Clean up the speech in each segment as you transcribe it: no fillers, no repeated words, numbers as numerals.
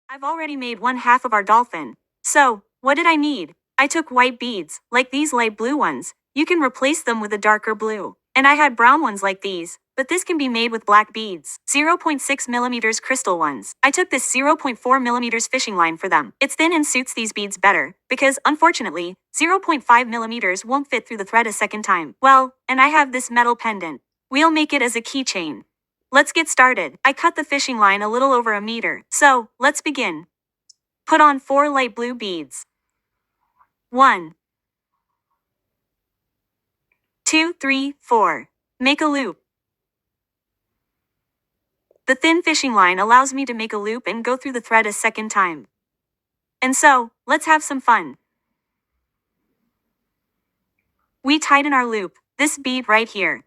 I've already made one half of our dolphin. So, what did I need? I took white beads, like these light blue ones. You can replace them with a darker blue. And I had brown ones like these, but this can be made with black beads. 0.6 millimeters crystal ones. I took this 0.4 millimeters fishing line for them. It's thin and suits these beads better, because, unfortunately, 0.5 millimeters won't fit through the thread a second time. Well, and I have this metal pendant. We'll make it as a keychain. Let's get started. I cut the fishing line a little over a meter, so let's begin. Put on 4 light blue beads. 1, 2, 3, 4. Make a loop. The thin fishing line allows me to make a loop and go through the thread a second time. And so, let's have some fun. We tighten our loop, this bead right here.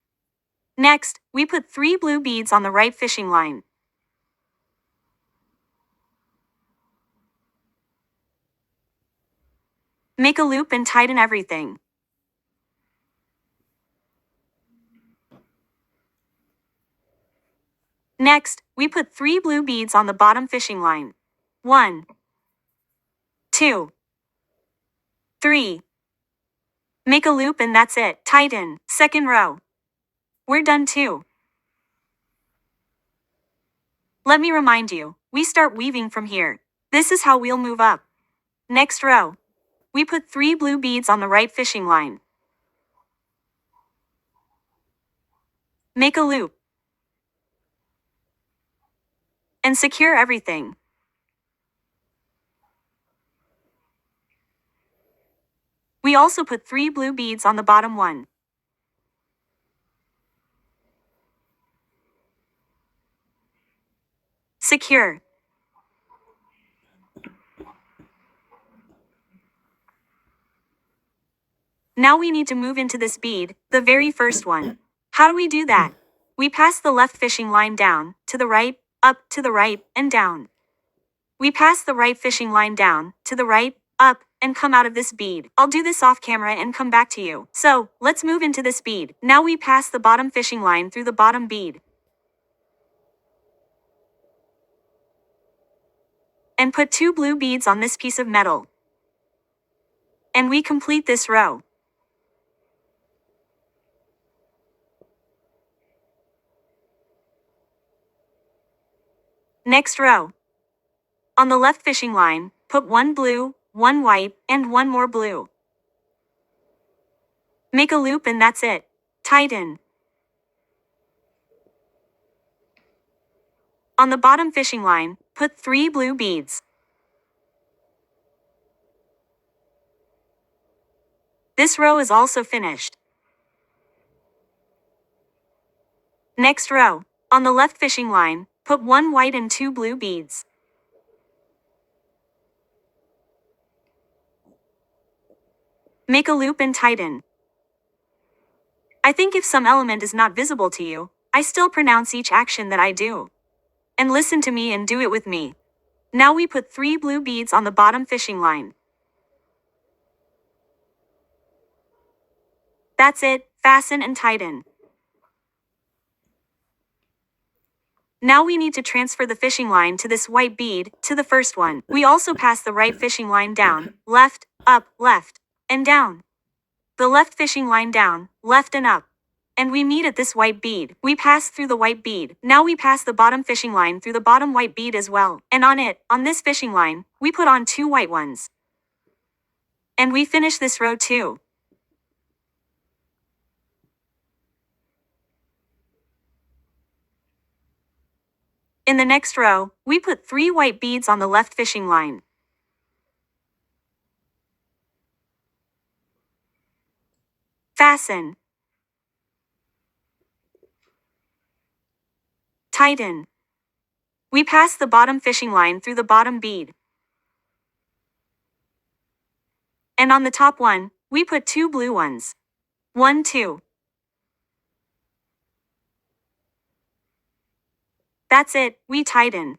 Next, we put 3 blue beads on the right fishing line. Make a loop and tighten everything. Next, we put 3 blue beads on the bottom fishing line. 1, 2, 3. Make a loop and that's it. Tighten. Second row. We're done too. Let me remind you, we start weaving from here. This is how we'll move up. Next row. We put 3 blue beads on the right fishing line. Make a loop. And secure everything. We also put 3 blue beads on the bottom one. Secure. Now we need to move into this bead, the very first one. How do we do that? We pass the left fishing line down, to the right, up, to the right, and down. We pass the right fishing line down, to the right, up, and come out of this bead. I'll do this off camera and come back to you. So, let's move into this bead. Now we pass the bottom fishing line through the bottom bead. And put 2 blue beads on this piece of metal. And we complete this row. Next row. On the left fishing line, put 1 blue, 1 white, and 1 more blue. Make a loop and that's it. Tighten. On the bottom fishing line, put 3 blue beads. This row is also finished. Next row. On the left fishing line, put 1 white and 2 blue beads. Make a loop and tighten. I think if some element is not visible to you, I still pronounce each action that I do. And listen to me and do it with me. Now we put 3 blue beads on the bottom fishing line. That's it, fasten and tighten. Now we need to transfer the fishing line to this white bead, to the first one. We also pass the right fishing line down, left, up, left, and down. The left fishing line down, left and up. And we meet at this white bead. We pass through the white bead. Now we pass the bottom fishing line through the bottom white bead as well. And on it, on this fishing line, we put on 2 white ones. And we finish this row too. In the next row, we put 3 white beads on the left fishing line. Fasten. Tighten. We pass the bottom fishing line through the bottom bead. And on the top one, we put 2 blue ones. 1, 2. That's it, we tighten.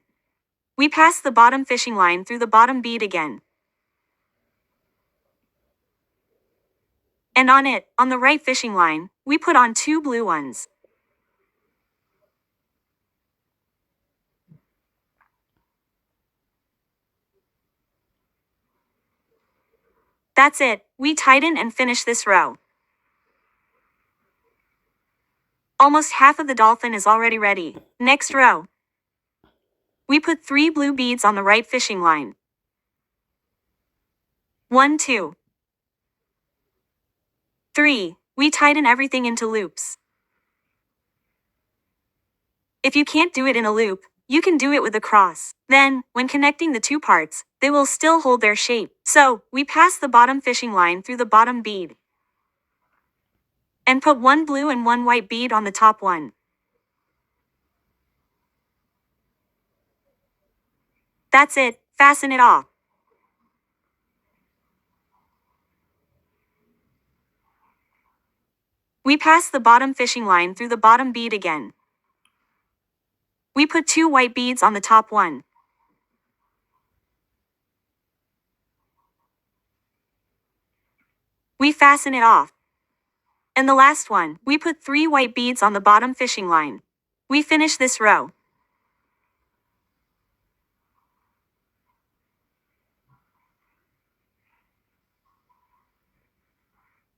We pass the bottom fishing line through the bottom bead again. And on it, on the right fishing line, we put on 2 blue ones. That's it, we tighten and finish this row. Almost half of the dolphin is already ready. Next row. We put 3 blue beads on the right fishing line. 1, 2, 3. We tighten everything into loops. If you can't do it in a loop, you can do it with a cross. Then, when connecting the two parts, they will still hold their shape. So, we pass the bottom fishing line through the bottom bead. And put 1 blue and 1 white bead on the top one. That's it, fasten it off. We pass the bottom fishing line through the bottom bead again. We put 2 white beads on the top one. We fasten it off. And the last one, we put 3 white beads on the bottom fishing line. We finish this row.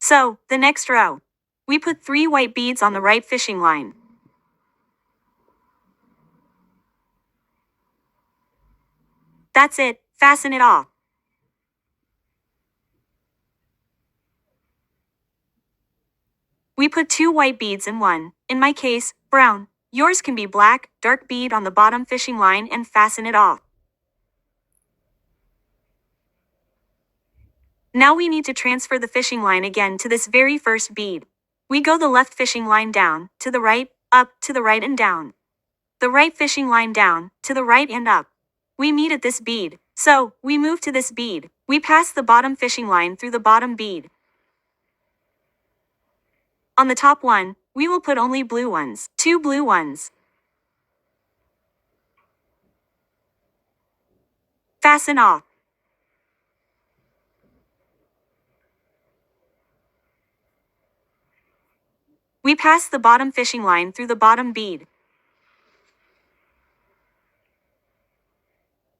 So, the next row. We put 3 white beads on the right fishing line. That's it, fasten it off. We put 2 white beads in one, in my case, brown. Yours can be black, dark bead on the bottom fishing line and fasten it off. Now we need to transfer the fishing line again to this very first bead. We go the left fishing line down, to the right, up, to the right and down. The right fishing line down, to the right and up. We meet at this bead, so, we move to this bead. We pass the bottom fishing line through the bottom bead. On the top one, we will put only blue ones, 2 blue ones. Fasten off. We pass the bottom fishing line through the bottom bead.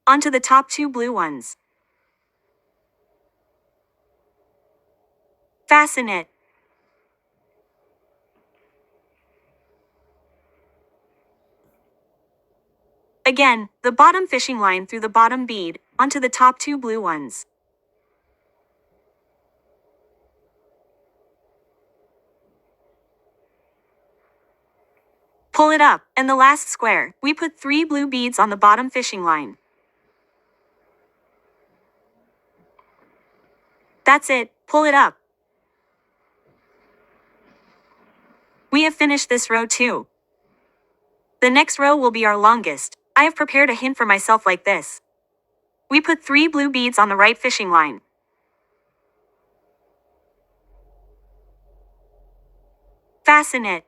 Onto the top 2 blue ones. Fasten it. Again, the bottom fishing line through the bottom bead, onto the top 2 blue ones. Pull it up, and the last square, we put 3 blue beads on the bottom fishing line. That's it, pull it up. We have finished this row too. The next row will be our longest. I have prepared a hint for myself like this. We put 3 blue beads on the right fishing line. Fasten it.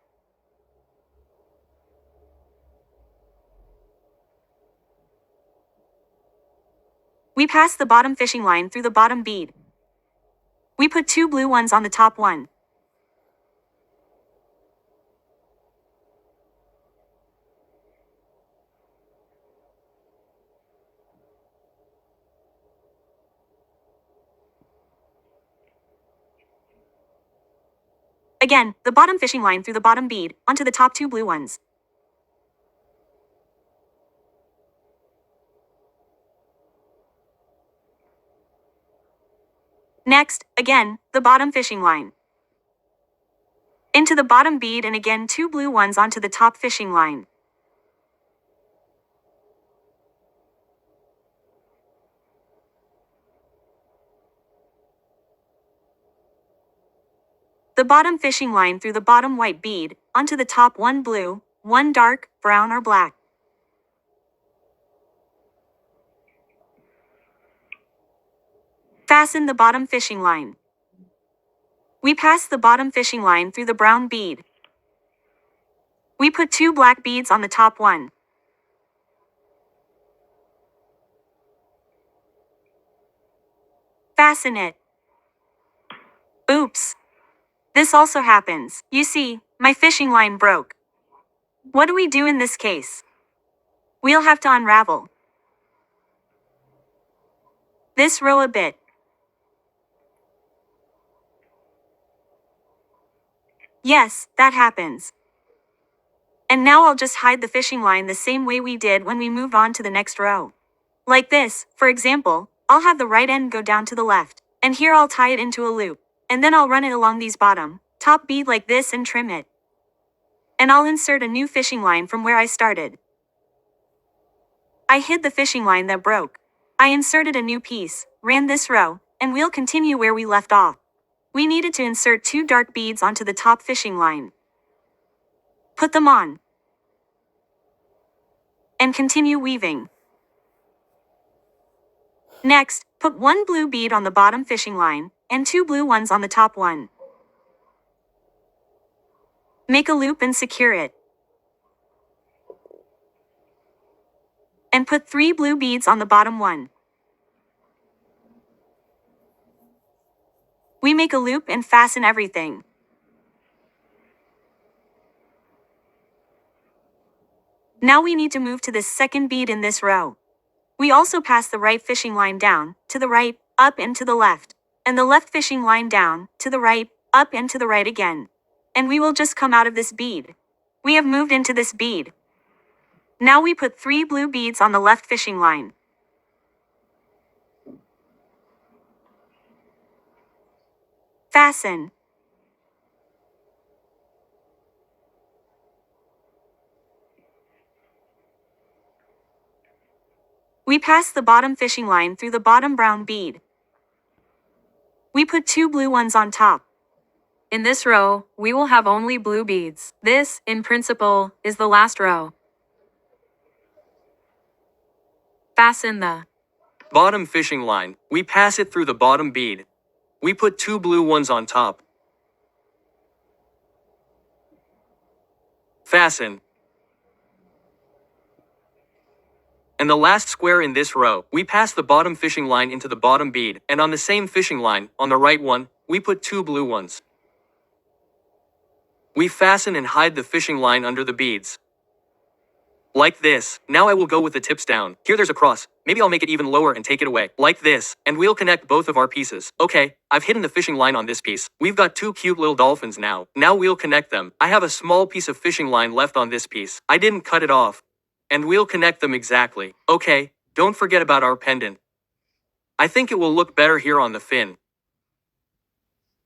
We pass the bottom fishing line through the bottom bead. We put 2 blue ones on the top one. Again, the bottom fishing line through the bottom bead, onto the top 2 blue ones. Next, again, the bottom fishing line. Into the bottom bead and again 2 blue ones onto the top fishing line. The bottom fishing line through the bottom white bead, onto the top 1 blue, 1 dark, brown or black. Fasten the bottom fishing line. We pass the bottom fishing line through the brown bead. We put 2 black beads on the top one. Fasten it. Oops. This also happens. You see, my fishing line broke. What do we do in this case? We'll have to unravel this row a bit. Yes, that happens. And now I'll just hide the fishing line the same way we did when we moved on to the next row. Like this, for example, I'll have the right end go down to the left, and here I'll tie it into a loop, and then I'll run it along these top bead like this and trim it. And I'll insert a new fishing line from where I started. I hid the fishing line that broke. I inserted a new piece, ran this row, and we'll continue where we left off. We needed to insert 2 dark beads onto the top fishing line. Put them on. And continue weaving. Next, put 1 blue bead on the bottom fishing line, and 2 blue ones on the top one. Make a loop and secure it. And put 3 blue beads on the bottom one. We make a loop and fasten everything. Now we need to move to this second bead in this row. We also pass the right fishing line down, to the right, up and to the left, and the left fishing line down, to the right, up and to the right again. And we will just come out of this bead. We have moved into this bead. Now we put 3 blue beads on the left fishing line. Fasten. We pass the bottom fishing line through the bottom brown bead. We put 2 blue ones on top. In this row, we will have only blue beads. This, in principle, is the last row. Fasten the bottom fishing line. We pass it through the bottom bead. We put 2 blue ones on top. Fasten. And the last square in this row, we pass the bottom fishing line into the bottom bead, and on the same fishing line, on the right one, we put 2 blue ones. We fasten and hide the fishing line under the beads. Like this. Now I will go with the tips down. Here there's a cross. Maybe I'll make it even lower and take it away. Like this. And we'll connect both of our pieces. Okay, I've hidden the fishing line on this piece. We've got 2 cute little dolphins now. Now we'll connect them. I have a small piece of fishing line left on this piece. I didn't cut it off. And we'll connect them exactly. Okay, don't forget about our pendant. I think it will look better here on the fin.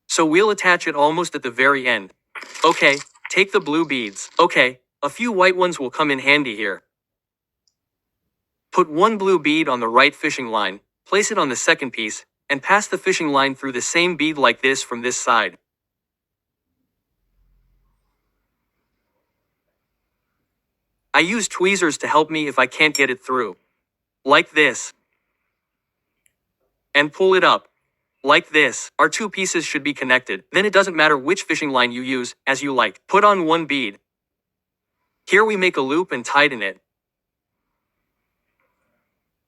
So we'll attach it almost at the very end. Okay, take the blue beads. Okay, a few white ones will come in handy here. Put 1 blue bead on the right fishing line, place it on the second piece, and pass the fishing line through the same bead like this from this side. I use tweezers to help me if I can't get it through. Like this. And pull it up. Like this. Our 2 pieces should be connected. Then it doesn't matter which fishing line you use, as you like. Put on 1 bead. Here we make a loop and tighten it.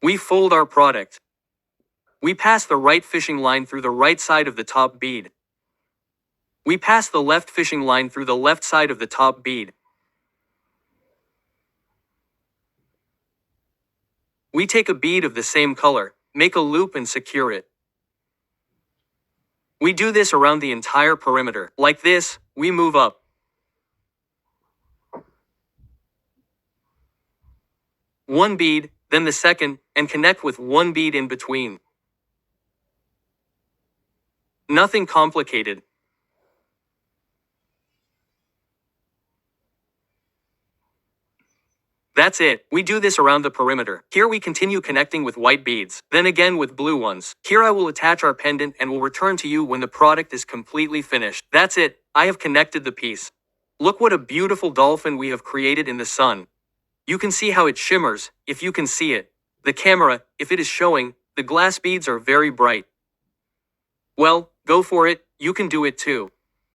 We fold our product. We pass the right fishing line through the right side of the top bead. We pass the left fishing line through the left side of the top bead. We take a bead of the same color, make a loop and secure it. We do this around the entire perimeter. Like this, we move up. One bead, then the second, and connect with 1 bead in between. Nothing complicated. That's it. We do this around the perimeter. Here we continue connecting with white beads, then again with blue ones. Here I will attach our pendant and will return to you when the product is completely finished. That's it. I have connected the piece. Look what a beautiful dolphin we have created in the sun. You can see how it shimmers, if you can see it. The camera, if it is showing, the glass beads are very bright. Well, go for it, you can do it too.